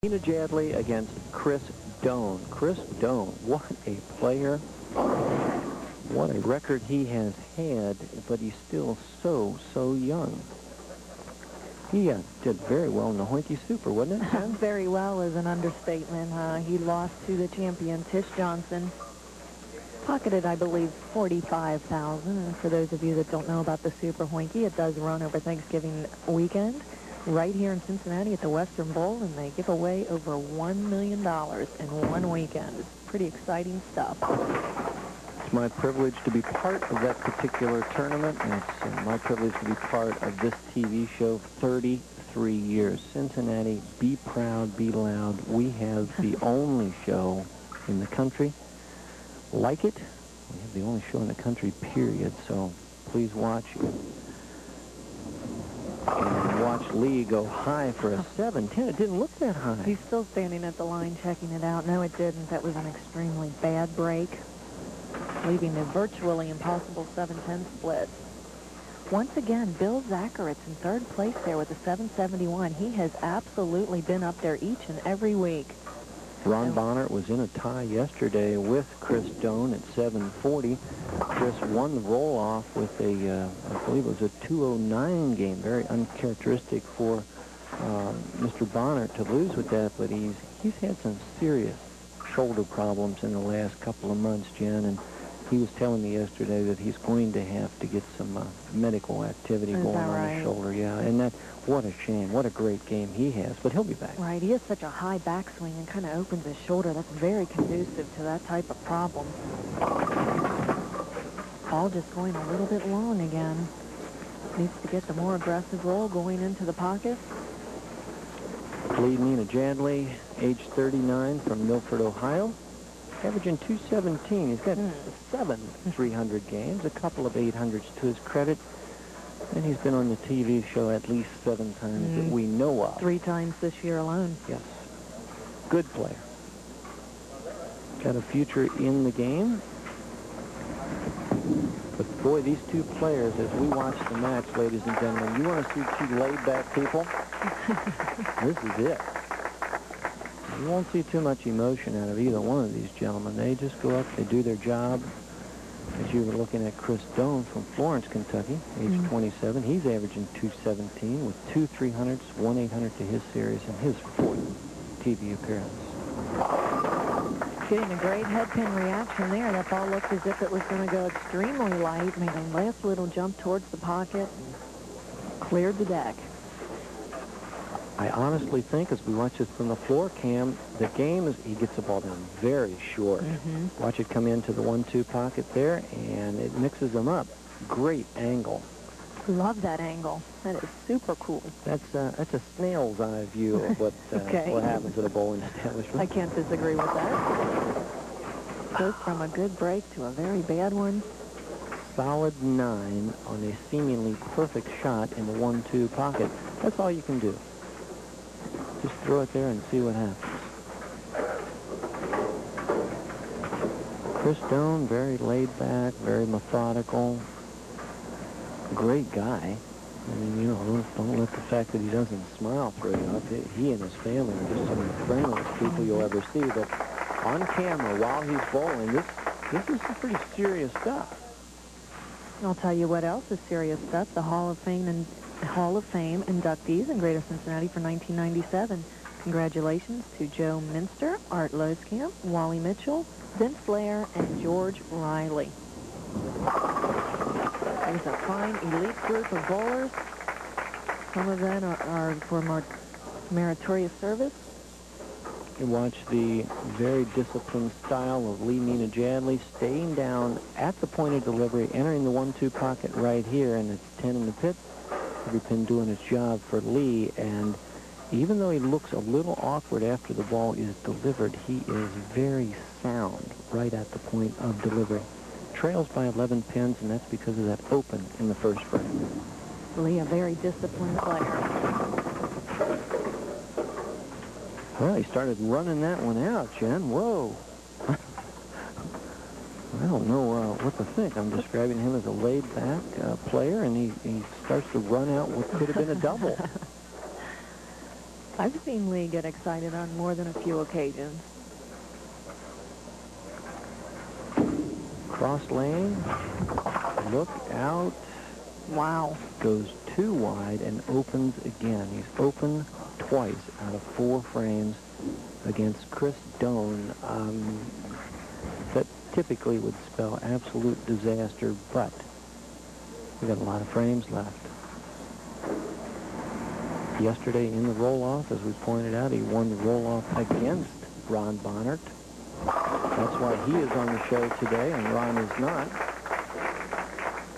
Nienajadly against Chris Doane. Chris Doane, what a player. What a record he has had, but he's still so young. He did very well in the Hoinky Super, wasn't it? Very well is an understatement. He lost to the champion, Tish Johnson. Pocketed, I believe, $45,000. And for those of you that don't know about the Super Hoinky, it does run over Thanksgiving weekend right here in Cincinnati at the Western Bowl, and they give away over $1 million in one weekend. It's pretty exciting stuff. It's my privilege to be part of that particular tournament, and it's my privilege to be part of this TV show. 33 years. Cincinnati, be proud, be loud. We have the only show in the country like it. We have the only show in the country, period. So please watch. And watch Lee go high for a 7-10. It didn't look that high. He's still standing at the line checking it out. No, it didn't. That was an extremely bad break, leaving a virtually impossible 7-10 split. Once again, Bill Zacharitz in third place there with a 771. He has absolutely been up there each and every week. Ron Bonner was in a tie yesterday with Chris Doane at 740. Chris won the roll-off with a, I believe it was a 209 game. Very uncharacteristic for Mr. Bonner to lose with that, but he's had some serious shoulder problems in the last couple of months, Jen, and he was telling me yesterday that he's going to have to get some medical activity going on his shoulder. Yeah, and that, what a shame. What a great game he has, but he'll be back. Right, he has such a high backswing and kind of opens his shoulder. That's very conducive to that type of problem. Ball just going a little bit long again. Needs to get the more aggressive roll going into the pocket. Lee Nienajadly, age 39, from Milford, Ohio. Averaging 217. He's got 7 300 games, a couple of 800s to his credit. And he's been on the TV show at least 7 times that we know of. 3 times this year alone. Yes. Good player. Got a future in the game. But boy, these two players, as we watch the match, ladies and gentlemen, you want to see 2 laid-back people? This is it. You won't see too much emotion out of either one of these gentlemen. They just go up, they do their job. As you were looking at Chris Doane from Florence, Kentucky, age 27. He's averaging 217 with 2 300s, 1 800 to his series, and his 4th TV appearance. Getting a great head pin reaction there. That ball looked as if it was going to go extremely light, made a last little jump towards the pocket, and cleared the deck. I honestly think, as we watch this from the floor cam, the game is, he gets the ball down very short. Watch it come into the 1-2 pocket there, and it mixes them up. Great angle. Love that angle. That is super cool. That's a snail's eye view of what what happens at a bowling establishment. I can't disagree with that. Goes from a good break to a very bad one. Solid 9 on a seemingly perfect shot in the 1-2 pocket. That's all you can do. Just throw it there and see what happens. Chris Doane, very laid back, very methodical. Great guy. I mean, you know, don't let the fact that he doesn't smile throw you off. He and his family are just some of the friendliest people you'll ever see. But on camera, while he's bowling, this is some pretty serious stuff. I'll tell you what else is serious stuff. The Hall of Fame inductees in Greater Cincinnati for 1997. Congratulations to Joe Minster, Art Loskamp, Wally Mitchell, Vince Blair, and George Riley. There's a fine elite group of bowlers. Some of them are for more meritorious service. You watch the very disciplined style of Lee Nienajadly, staying down at the point of delivery, entering the 1-2 pocket right here, and it's 10 in the pit. Every pin doing its job for Lee, and even though he looks a little awkward after the ball is delivered, he is very sound right at the point of delivery. Trails by 11 pins, and that's because of that open in the first frame. Lee, a very disciplined player. Well, he started running that one out, Jen. Whoa. I don't know what to think. I'm describing him as a laid-back player, and he starts to run out what could have been a double. I've seen Lee get excited on more than a few occasions. Cross lane. Look out. Wow. Goes too wide and opens again. He's open twice out of 4 frames against Chris Doane. That typically would spell absolute disaster, but we've got a lot of frames left. Yesterday in the roll-off, as we pointed out, he won the roll-off against Ron Bonnert. That's why he is on the show today, and Ron is not.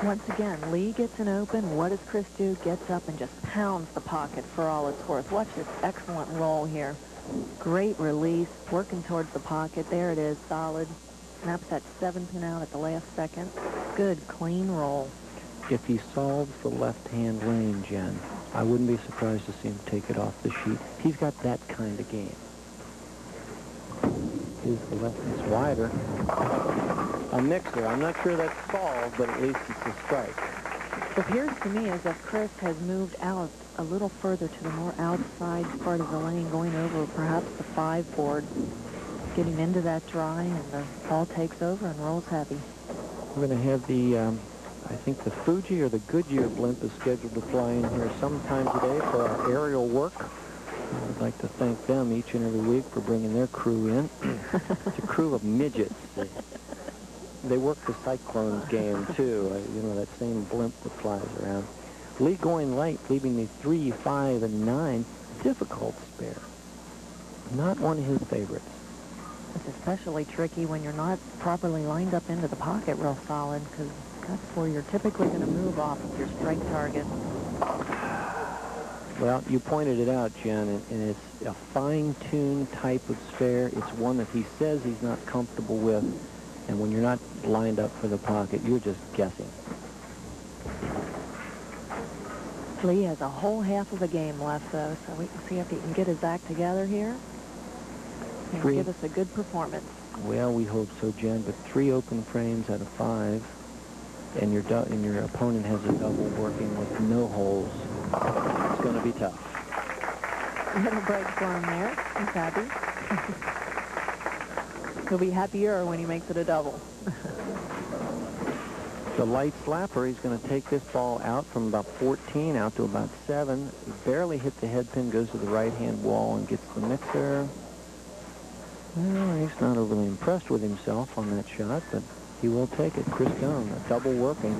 Once again, Lee gets an open. What does Chris do? Gets up and just pounds the pocket for all it's worth. Watch this excellent roll here. Great release, working towards the pocket. There it is, solid. Snaps that 7-pin out at the last second. Good, clean roll. If he solves the left-hand lane, Jen, I wouldn't be surprised to see him take it off the sheet. He's got that kind of game. Is the left is wider. A mixer. I'm not sure that's solved, but at least it's a strike. It appears to me as if Chris has moved out a little further to the more outside part of the lane, going over perhaps the 5 board, getting into that dry, and the ball takes over and rolls heavy. We're going to have the, I think the Fuji or the Goodyear blimp is scheduled to fly in here sometime today for our aerial work. I'd like to thank them each and every week for bringing their crew in. It's a crew of midgets. They work the Cyclones game, too. You know, that same blimp that flies around. Lee going light, leaving me 3, 5, and 9. Difficult spare. Not one of his favorites. It's especially tricky when you're not properly lined up into the pocket real solid, because that's where you're typically going to move off of your strike target. Well, you pointed it out, Jen, and it's a fine-tuned type of spare. It's one that he says he's not comfortable with, and when you're not lined up for the pocket, you're just guessing. Lee has a whole half of a game left, though, so we can see if he can get his act together here and give us a good performance. Well, we hope so, Jen, but 3 open frames out of 5, and your opponent has a double working with no holes. It's going to be tough. Little break for him there. He's happy. He'll be happier when he makes it a double. The light slapper, he's going to take this ball out from about 14 out to about 7. Barely hit the head pin, goes to the right-hand wall and gets the mixer. Well, he's not overly impressed with himself on that shot, but he will take it. Chris Doane, a double working.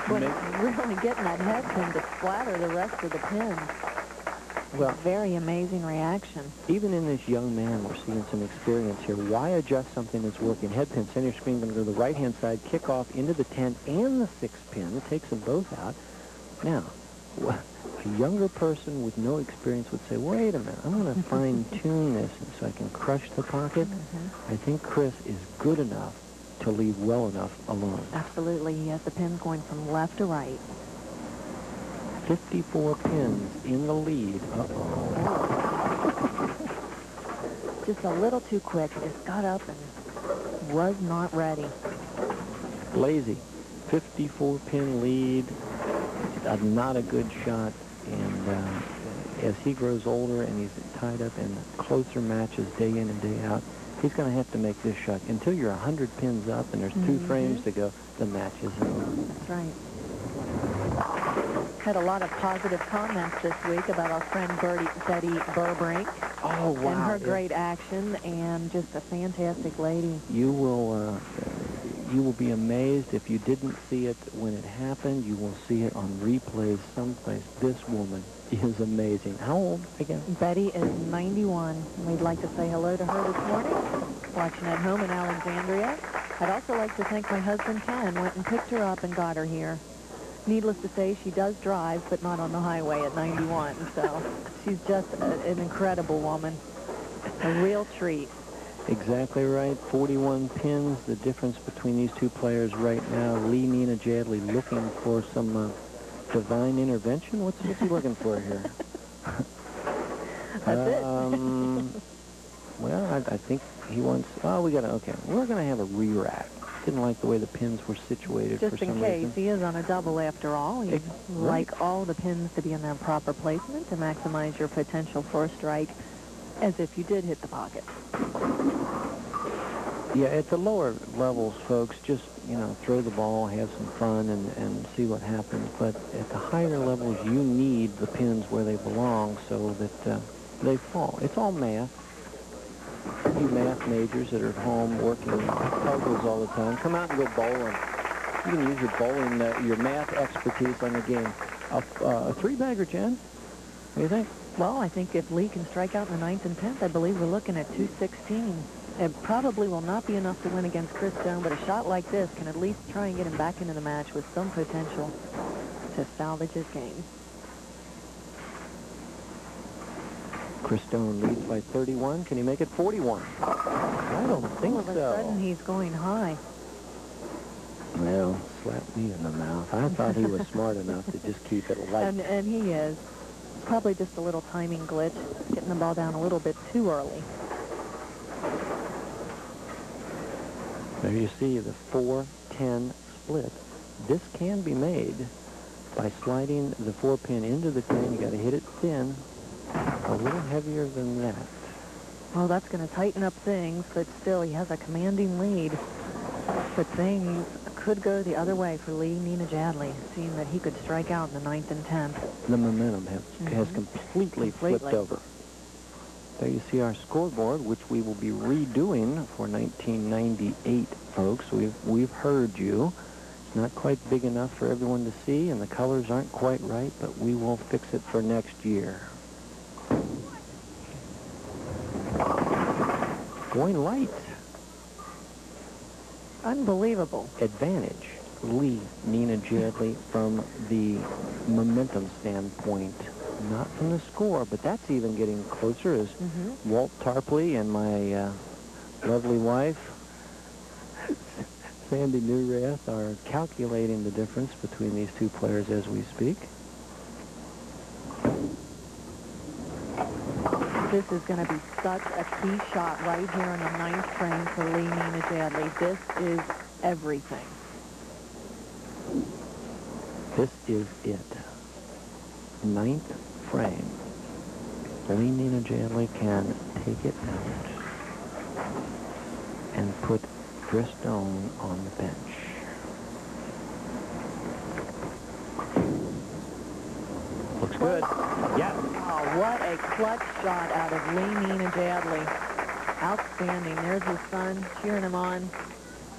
But really getting that head pin to splatter the rest of the pins. Well, very amazing reaction. Even in this young man, we're seeing some experience here. Why adjust something that's working? Head pin, center screen, going to go to the right-hand side, kick off into the 10 and the 6 pin. It takes them both out. Now, a younger person with no experience would say, wait a minute, I'm going to fine-tune this so I can crush the pocket. I think Chris is good enough to leave well enough alone. Absolutely. He has the pins going from left to right. 54 pins in the lead. Just a little too quick. Just got up and was not ready. Lazy. 54-pin lead. Not a good shot. And as he grows older and he's tied up in closer matches day in and day out, he's going to have to make this shot. Until you're 100 pins up and there's 2 frames to go, the match isn't over. That's right. Had a lot of positive comments this week about our friend Betty Burbrink. Oh, wow. And her great action, and just a fantastic lady. You will be amazed if you didn't see it when it happened. You will see it on replays someplace. This woman is amazing. How old again? Betty is 91. We'd like to say hello to her this morning, watching at home in Alexandria. I'd also like to thank my husband, Ken, went and picked her up and got her here. Needless to say, she does drive, but not on the highway at 91, so she's just an incredible woman. A real treat. Exactly right. 41 pins. The difference between these two players right now. Lee Nienajadly looking for some divine intervention. What's he looking for here? That's it. Well, I think he wants... Oh, we got to... Okay, we're going to have a re-rack. didn't like the way the pins were situated for Just some in case, reason. he is on a double after all. You'd Right. like all the pins to be in their proper placement to maximize your potential for a strike, as if you did hit the pocket. Yeah, at the lower levels, folks, just, you know, throw the ball, have some fun, and see what happens. But at the higher levels, you need the pins where they belong so that they fall. It's all math. You math majors that are at home working puzzles all the time, come out and go bowling. You can use your bowling, your math expertise on the game. A three-bagger, Jen? What do you think? Well, I think if Lee can strike out in the 9th and 10th, I believe we're looking at 216. It probably will not be enough to win against Chris Doane, but a shot like this can at least try and get him back into the match with some potential to salvage his game. Chris Doane leads by 31. Can he make it 41? I don't think All of a sudden, he's going high. Well, slap me in the mouth. I thought he was smart enough to just keep it light. And he is. Probably just a little timing glitch, getting the ball down a little bit too early. There you see the 4-10 split. This can be made by sliding the 4-pin into the 10. You got to hit it thin, a little heavier than that. Well, that's going to tighten up things, but still, he has a commanding lead. But things could go the other way for Lee Nienajadly, seeing that he could strike out in the 9th and 10th. The momentum has completely flipped over. There you see our scoreboard, which we will be redoing for 1998, folks. We've heard you. It's not quite big enough for everyone to see, and the colors aren't quite right, but we will fix it for next year. Going light. Unbelievable. Advantage. Lee Nienajadly from the momentum standpoint. Not from the score, but that's even getting closer as Walt Tarpley and my lovely wife, Sandy Newrath, are calculating the difference between these two players as we speak. This is going to be such a key shot right here in the 9th frame for Lee Nienajadly. This is everything. This is it. 9th frame. Lee Nienajadly can take it out and put Chris Doane on the bench. Looks good. Yes. Oh, what a clutch shot out of Lee Nienajadly. Outstanding. There's his son cheering him on.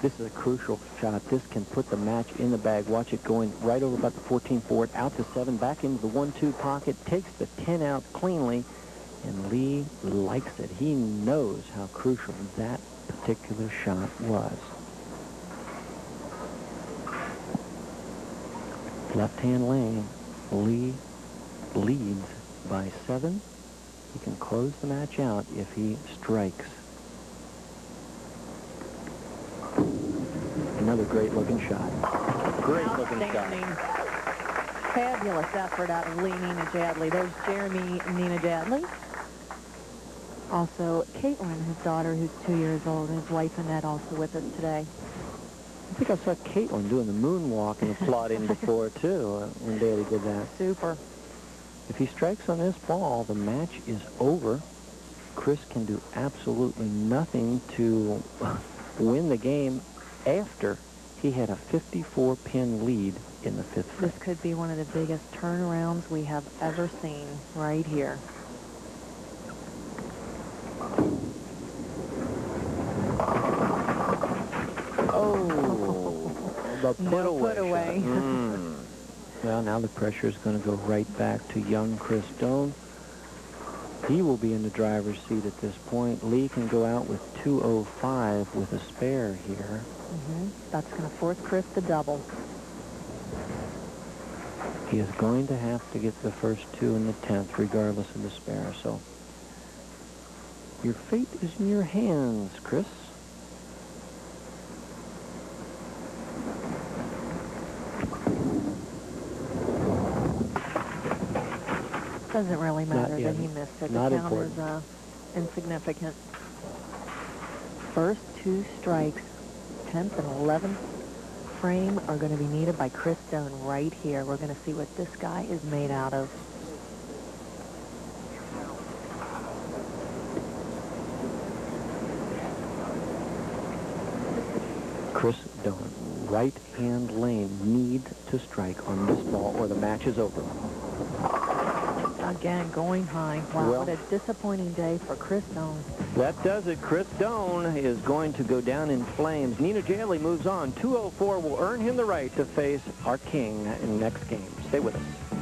This is a crucial shot. This can put the match in the bag. Watch it going right over about the 14 forward, out to 7, back into the 1-2 pocket, takes the 10 out cleanly, and Lee likes it. He knows how crucial that particular shot was. Left-hand lane, Lee leads by 7. He can close the match out if he strikes. Another great-looking shot. Great-looking shot. Fabulous effort out of Lee Nienajadly. There's Jeremy Nienajadly. Also, Caitlin, his daughter, who's 2 years old, and his wife Annette also with us today. I think I saw Caitlin doing the moonwalk and applauding before, too, when Daly did that. Super. If he strikes on this ball, the match is over. Chris can do absolutely nothing to win the game after he had a 54-pin lead in the 5th frame. This could be one of the biggest turnarounds we have ever seen right here. Oh, the put away. Shot. Well, now the pressure is going to go right back to young Chris Doane. He will be in the driver's seat at this point. Lee can go out with 205 with a spare here. That's going to force Chris to double. He is going to have to get the first 2 in the 10th, regardless of the spare. So your fate is in your hands, Chris. Doesn't really matter that he missed it. Not the count important. is insignificant. First 2 strikes 10th and 11th frame are going to be needed by Chris Doane right here. We're going to see what this guy is made out of. Chris Doane, right-hand lane, needs to strike on this ball or the match is over. Again, going high. Wow, Well, what a disappointing day for Chris Doane. That does it. Chris Doane is going to go down in flames. Nienajadly moves on. 204 will earn him the right to face our king in next game. Stay with us.